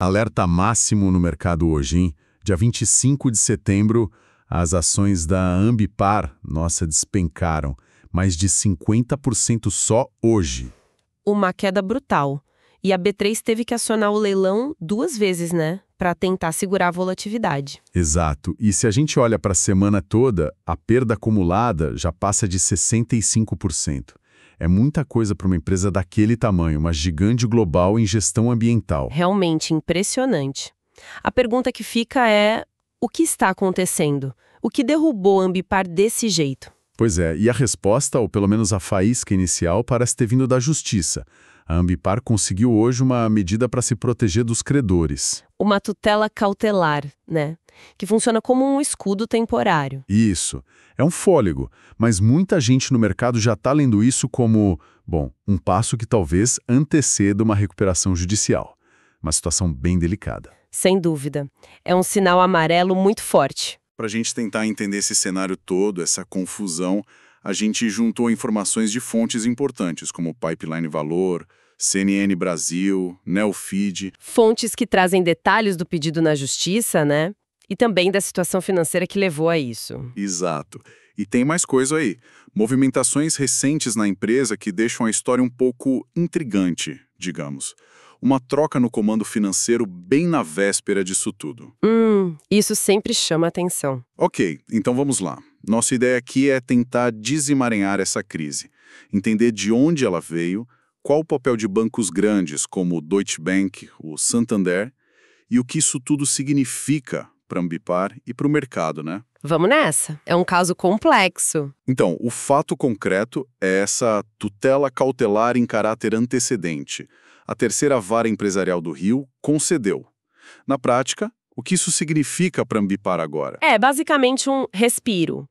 Alerta máximo no mercado hoje, hein? Dia 25 de setembro, as ações da Ambipar, nossa, despencaram. Mais de 50% só hoje. Uma queda brutal. E a B3 teve que acionar o leilão 2 vezes, né? Para tentar segurar a volatilidade. Exato. E se a gente olha para a semana toda, a perda acumulada já passa de 65%. É muita coisa para uma empresa daquele tamanho, uma gigante global em gestão ambiental. Realmente impressionante. A pergunta que fica é: o que está acontecendo? O que derrubou a Ambipar desse jeito? Pois é, e a resposta, ou pelo menos a faísca inicial, parece ter vindo da justiça. A Ambipar conseguiu hoje uma medida para se proteger dos credores. Uma tutela cautelar, né? Que funciona como um escudo temporário. Isso. É um fôlego, mas muita gente no mercado já está lendo isso como, bom, um passo que talvez anteceda uma recuperação judicial. Uma situação bem delicada. Sem dúvida. É um sinal amarelo muito forte. Para a gente tentar entender esse cenário todo, essa confusão, a gente juntou informações de fontes importantes, como Pipeline Valor, CNN Brasil, Neofeed. Fontes que trazem detalhes do pedido na justiça, né? E também da situação financeira que levou a isso. Exato. E tem mais coisa aí. Movimentações recentes na empresa que deixam a história um pouco intrigante, digamos. Uma troca no comando financeiro bem na véspera disso tudo. Isso sempre chama atenção. Ok, então vamos lá. Nossa ideia aqui é tentar desemaranhar essa crise, entender de onde ela veio, qual o papel de bancos grandes como o Deutsche Bank, o Santander, e o que isso tudo significa para a Ambipar e para o mercado, né? Vamos nessa. É um caso complexo. Então, o fato concreto é essa tutela cautelar em caráter antecedente. A terceira vara empresarial do Rio concedeu. Na prática, o que isso significa para a Ambipar agora? É basicamente um respiro.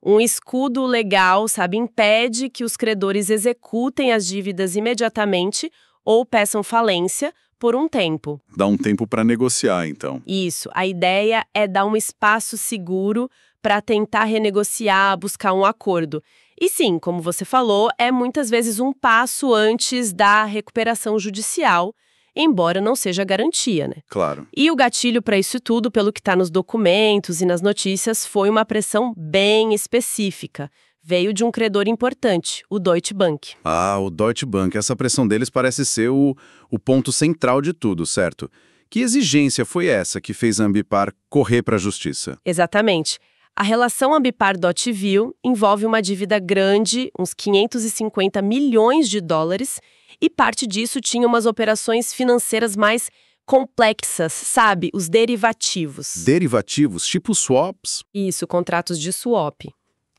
Um escudo legal, sabe, impede que os credores executem as dívidas imediatamente ou peçam falência por um tempo. Dá um tempo para negociar, então. Isso. A ideia é dar um espaço seguro para tentar renegociar, buscar um acordo. E sim, como você falou, é muitas vezes um passo antes da recuperação judicial, embora não seja garantia, né? Claro. E o gatilho para isso tudo, pelo que está nos documentos e nas notícias, foi uma pressão bem específica. Veio de um credor importante, o Deutsche Bank. Ah, o Deutsche Bank. Essa pressão deles parece ser o ponto central de tudo, certo? Que exigência foi essa que fez a Ambipar correr para a justiça? Exatamente. A relação Ambipar-Dotville envolve uma dívida grande, uns 550 milhões de dólares, e parte disso tinha umas operações financeiras mais complexas, sabe? Os derivativos. Derivativos, tipo swaps? Isso, contratos de swap.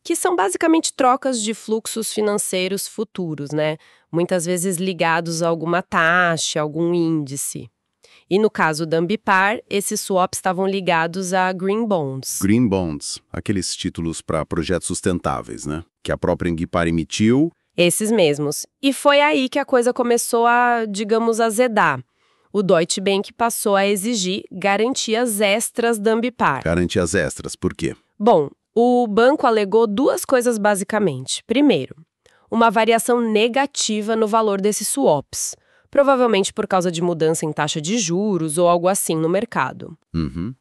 Que são basicamente trocas de fluxos financeiros futuros, né? Muitas vezes ligados a alguma taxa, algum índice. E no caso da Ambipar, esses swaps estavam ligados a Green Bonds. Green Bonds, aqueles títulos para projetos sustentáveis, né? Que a própria Ambipar emitiu. Esses mesmos. E foi aí que a coisa começou a, digamos, azedar. O Deutsche Bank passou a exigir garantias extras da Ambipar. Garantias extras, por quê? Bom, o banco alegou 2 coisas basicamente. Primeiro, uma variação negativa no valor desses swaps. Provavelmente por causa de mudança em taxa de juros ou algo assim no mercado.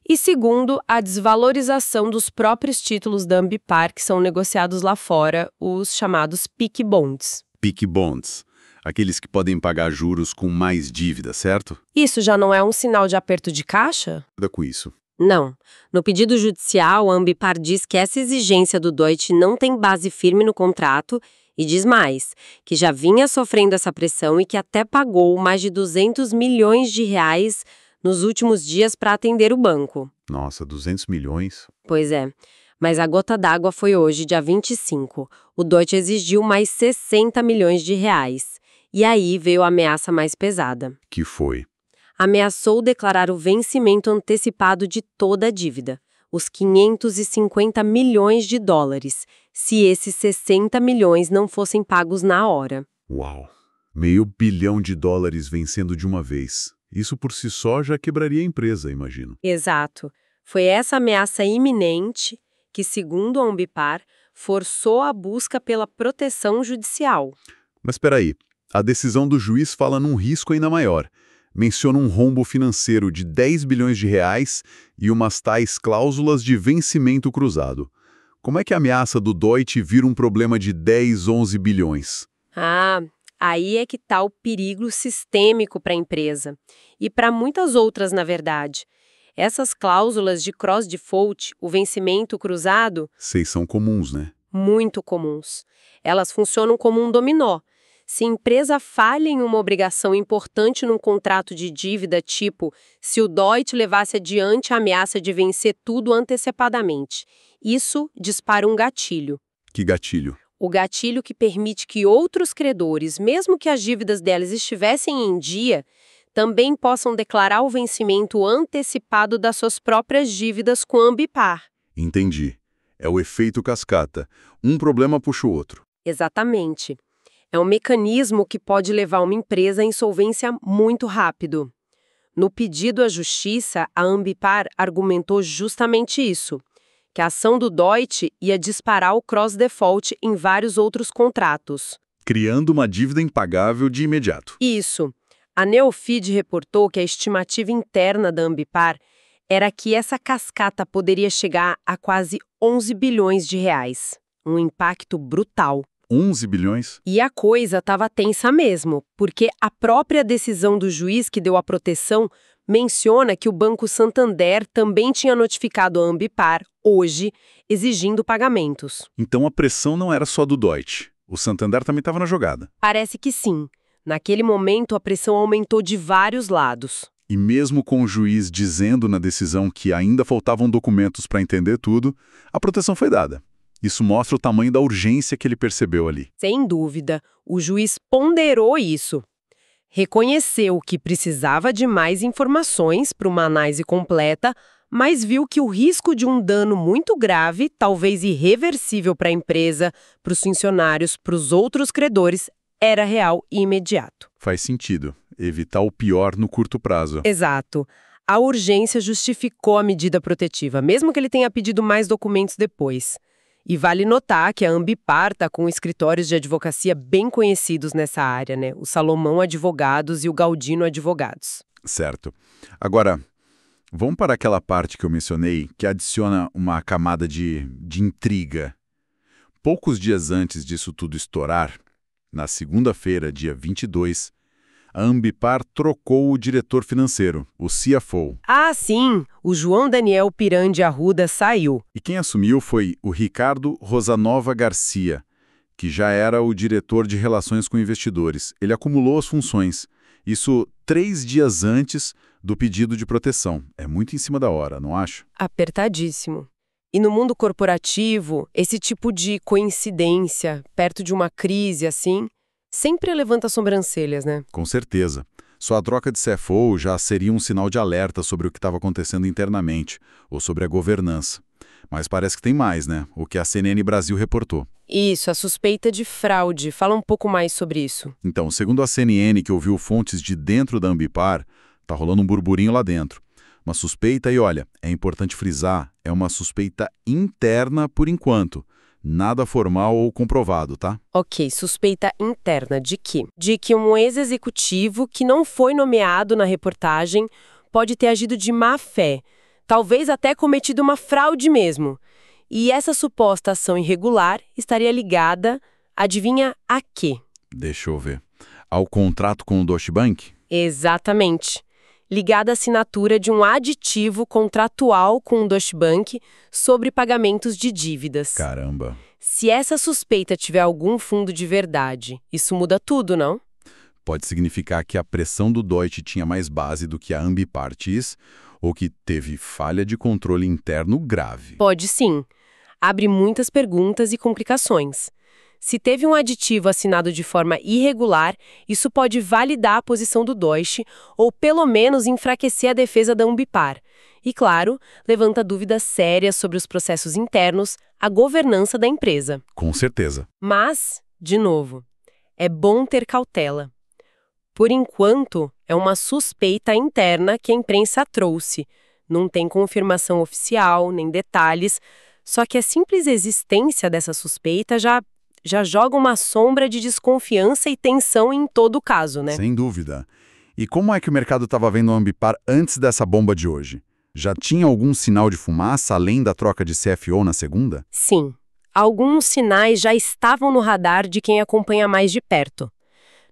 E segundo, a desvalorização dos próprios títulos da Ambipar que são negociados lá fora, os chamados PIK Bonds. PIK Bonds, aqueles que podem pagar juros com mais dívida, certo? Isso já não é um sinal de aperto de caixa? Cuida com isso. Não. No pedido judicial, a Ambipar diz que essa exigência do Deutsche não tem base firme no contrato e diz mais, que já vinha sofrendo essa pressão e que até pagou mais de 200 milhões de reais nos últimos dias para atender o banco. Nossa, 200 milhões? Pois é. Mas a gota d'água foi hoje, dia 25. O Deutsche exigiu mais 60 milhões de reais. E aí veio a ameaça mais pesada. Que foi? Ameaçou declarar o vencimento antecipado de toda a dívida, os 550 milhões de dólares, se esses 60 milhões não fossem pagos na hora. Uau! $500 bilhão vencendo de uma vez. Isso por si só já quebraria a empresa, imagino. Exato. Foi essa ameaça iminente que, segundo a Ambipar, forçou a busca pela proteção judicial. Mas espera aí, a decisão do juiz fala num risco ainda maior. menciona um rombo financeiro de 10 bilhões de reais e umas tais cláusulas de vencimento cruzado. Como é que a ameaça do Deutsche vira um problema de 10, 11 bilhões? Ah, aí é que está o perigo sistêmico para a empresa. E para muitas outras, na verdade. Essas cláusulas de cross-default, o vencimento cruzado, Vocês são comuns, né? muito comuns. Elas funcionam como um dominó. Se a empresa falha em uma obrigação importante num contrato de dívida, tipo, se o Deutsche levasse adiante a ameaça de vencer tudo antecipadamente, isso dispara um gatilho. Que gatilho. O gatilho que permite que outros credores, mesmo que as dívidas delas estivessem em dia, também possam declarar o vencimento antecipado das suas próprias dívidas com a Ambipar. Entendi. É o efeito cascata. Um problema puxa o outro. Exatamente. É um mecanismo que pode levar uma empresa à insolvência muito rápido. No pedido à justiça, a Ambipar argumentou justamente isso, que a ação do Deutsche ia disparar o cross-default em vários outros contratos. Criando uma dívida impagável de imediato. Isso. A Neofeed reportou que a estimativa interna da Ambipar era que essa cascata poderia chegar a quase 11 bilhões de reais. Um impacto brutal. 11 bilhões? E a coisa estava tensa mesmo, porque a própria decisão do juiz que deu a proteção menciona que o Banco Santander também tinha notificado a Ambipar, hoje, exigindo pagamentos. Então a pressão não era só do Deutsche. O Santander também estava na jogada. Parece que sim. Naquele momento, a pressão aumentou de vários lados. E mesmo com o juiz dizendo na decisão que ainda faltavam documentos para entender tudo, a proteção foi dada. Isso mostra o tamanho da urgência que ele percebeu ali. Sem dúvida, o juiz ponderou isso. Reconheceu que precisava de mais informações para uma análise completa, mas viu que o risco de um dano muito grave, talvez irreversível para a empresa, para os funcionários, para os outros credores, era real e imediato. Faz sentido. Evitar o pior no curto prazo. Exato. A urgência justificou a medida protetiva, mesmo que ele tenha pedido mais documentos depois. E vale notar que a Ambipar está com escritórios de advocacia bem conhecidos nessa área, né? O Salomão Advogados e o Galdino Advogados. Certo. Agora, vamos para aquela parte que eu mencionei, que adiciona uma camada de intriga. Poucos dias antes disso tudo estourar, na segunda-feira, dia 22, a Ambipar trocou o diretor financeiro, o CFO. Ah, sim! O João Daniel Pirandi Arruda saiu. E quem assumiu foi o Ricardo Rosanova Garcia, que já era o diretor de relações com investidores. Ele acumulou as funções. Isso 3 dias antes do pedido de proteção. É muito em cima da hora, não acha? Apertadíssimo. E no mundo corporativo, esse tipo de coincidência, perto de uma crise assim, sempre levanta sobrancelhas, né? Com certeza. Só a troca de CFO já seria um sinal de alerta sobre o que estava acontecendo internamente, ou sobre a governança. Mas parece que tem mais, né? O que a CNN Brasil reportou. Isso, a suspeita de fraude. Fala um pouco mais sobre isso. Então, segundo a CNN, que ouviu fontes de dentro da Ambipar, tá rolando um burburinho lá dentro. Uma suspeita, e olha, é importante frisar, é uma suspeita interna por enquanto. Nada formal ou comprovado, tá? Ok, suspeita interna de quê? De que um ex-executivo que não foi nomeado na reportagem pode ter agido de má fé, talvez até cometido uma fraude mesmo. E essa suposta ação irregular estaria ligada, adivinha a quê? Deixa eu ver. Ao contrato com o Deutsche Bank? Exatamente. Ligada à assinatura de um aditivo contratual com o Deutsche Bank sobre pagamentos de dívidas. Caramba. Se essa suspeita tiver algum fundo de verdade, isso muda tudo, não? Pode significar que a pressão do Deutsche tinha mais base do que a Ambipar diz, ou que teve falha de controle interno grave. Pode sim. Abre muitas perguntas e complicações. Se teve um aditivo assinado de forma irregular, isso pode validar a posição do Deutsche ou, pelo menos, enfraquecer a defesa da Ambipar. E, claro, levanta dúvidas sérias sobre os processos internos, a governança da empresa. Com certeza. Mas, de novo, é bom ter cautela. Por enquanto, é uma suspeita interna que a imprensa trouxe. Não tem confirmação oficial, nem detalhes, só que a simples existência dessa suspeita já joga uma sombra de desconfiança e tensão em todo o caso, né? Sem dúvida. E como é que o mercado estava vendo o Ambipar antes dessa bomba de hoje? Já tinha algum sinal de fumaça além da troca de CFO na segunda? Sim, alguns sinais já estavam no radar de quem acompanha mais de perto.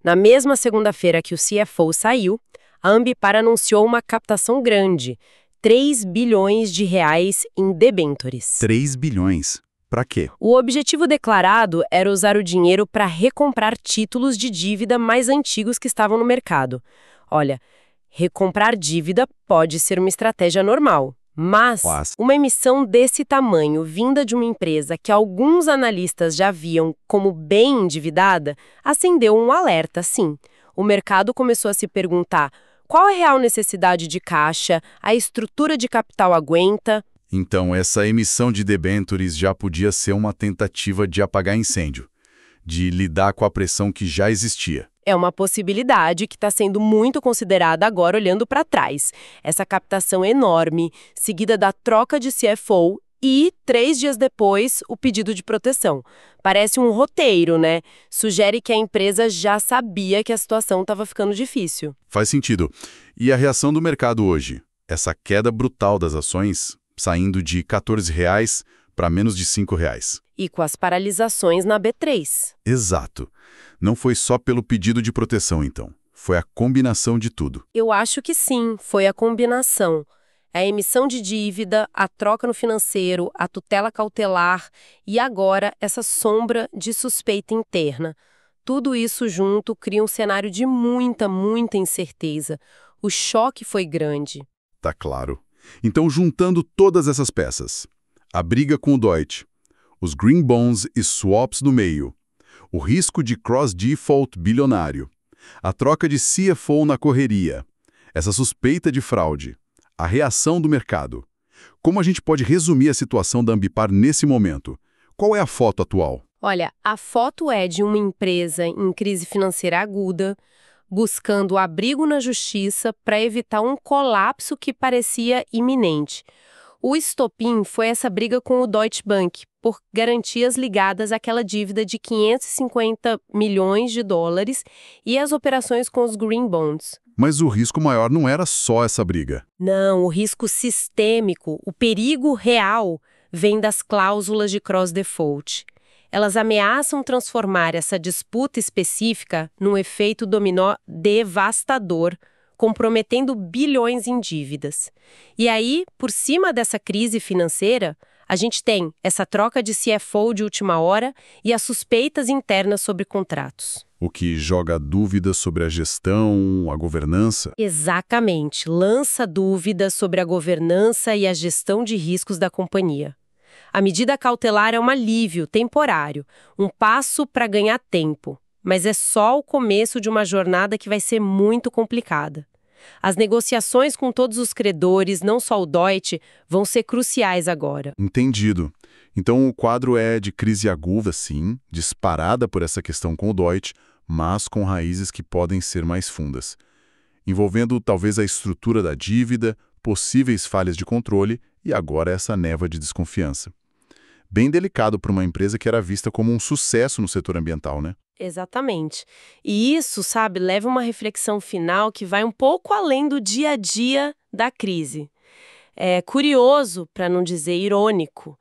Na mesma segunda-feira que o CFO saiu, a Ambipar anunciou uma captação grande, 3 bilhões de reais em debêntures. 3 bilhões. Para quê? O objetivo declarado era usar o dinheiro para recomprar títulos de dívida mais antigos que estavam no mercado. Olha, recomprar dívida pode ser uma estratégia normal, mas uma emissão desse tamanho, vinda de uma empresa que alguns analistas já viam como bem endividada, acendeu um alerta, sim. O mercado começou a se perguntar qual é a real necessidade de caixa, a estrutura de capital aguenta. Então, essa emissão de debêntures já podia ser uma tentativa de apagar incêndio, de lidar com a pressão que já existia. É uma possibilidade que está sendo muito considerada agora olhando para trás. Essa captação enorme, seguida da troca de CFO e, 3 dias depois, o pedido de proteção. Parece um roteiro, né? Sugere que a empresa já sabia que a situação estava ficando difícil. Faz sentido. E a reação do mercado hoje? Essa queda brutal das ações, saindo de R$ 14 para menos de R$ 5. E com as paralisações na B3. Exato. Não foi só pelo pedido de proteção, então. Foi a combinação de tudo. Eu acho que sim, foi a combinação. A emissão de dívida, a troca no financeiro, a tutela cautelar e agora essa sombra de suspeita interna. Tudo isso junto cria um cenário de muita incerteza. O choque foi grande. Tá claro. Então, juntando todas essas peças, a briga com o Deutsche, os green bonds e swaps no meio, o risco de cross-default bilionário, a troca de CFO na correria, essa suspeita de fraude, a reação do mercado. Como a gente pode resumir a situação da Ambipar nesse momento? Qual é a foto atual? Olha, a foto é de uma empresa em crise financeira aguda, buscando abrigo na justiça para evitar um colapso que parecia iminente. O estopim foi essa briga com o Deutsche Bank, por garantias ligadas àquela dívida de 550 milhões de dólares e as operações com os green bonds. Mas o risco maior não era só essa briga. Não, o risco sistêmico, o perigo real, vem das cláusulas de cross-default. Elas ameaçam transformar essa disputa específica num efeito dominó devastador, comprometendo bilhões em dívidas. E aí, por cima dessa crise financeira, a gente tem essa troca de CFO de última hora e as suspeitas internas sobre contratos. O que joga dúvidas sobre a gestão, a governança? Exatamente, lança dúvidas sobre a governança e a gestão de riscos da companhia. A medida cautelar é um alívio temporário, um passo para ganhar tempo, mas é só o começo de uma jornada que vai ser muito complicada. As negociações com todos os credores, não só o Deutsche, vão ser cruciais agora. Entendido. Então o quadro é de crise aguda, sim, disparada por essa questão com o Deutsche, mas com raízes que podem ser mais fundas, envolvendo talvez a estrutura da dívida, possíveis falhas de controle e agora essa névoa de desconfiança. Bem delicado para uma empresa que era vista como um sucesso no setor ambiental, né? Exatamente. E isso, sabe, leva a uma reflexão final que vai um pouco além do dia a dia da crise. É curioso, para não dizer irônico,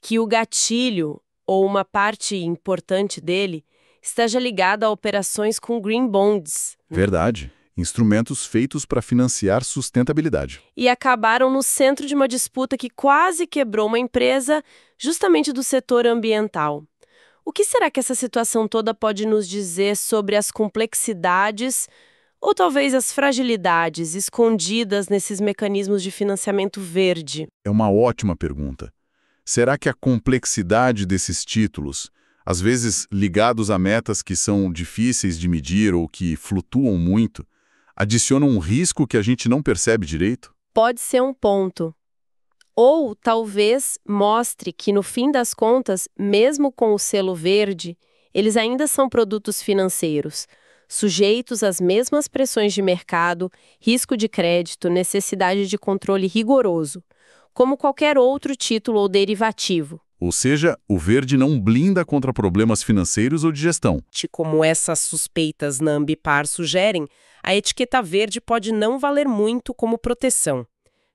que o gatilho, ou uma parte importante dele, esteja ligada a operações com green bonds. Verdade. Instrumentos feitos para financiar sustentabilidade. E acabaram no centro de uma disputa que quase quebrou uma empresa justamente do setor ambiental. O que será que essa situação toda pode nos dizer sobre as complexidades ou talvez as fragilidades escondidas nesses mecanismos de financiamento verde? É uma ótima pergunta. Será que a complexidade desses títulos, às vezes ligados a metas que são difíceis de medir ou que flutuam muito, adicionam um risco que a gente não percebe direito? Pode ser um ponto. Ou talvez mostre que, no fim das contas, mesmo com o selo verde, eles ainda são produtos financeiros, sujeitos às mesmas pressões de mercado, risco de crédito, necessidade de controle rigoroso, como qualquer outro título ou derivativo. Ou seja, o verde não blinda contra problemas financeiros ou de gestão. Como essas suspeitas na Ambipar sugerem, a etiqueta verde pode não valer muito como proteção.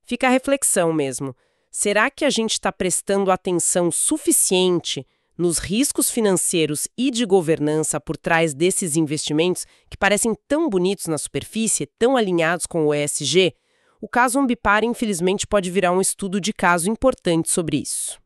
Fica a reflexão mesmo. Será que a gente está prestando atenção suficiente nos riscos financeiros e de governança por trás desses investimentos que parecem tão bonitos na superfície, tão alinhados com o ESG? O caso Ambipar, infelizmente, pode virar um estudo de caso importante sobre isso.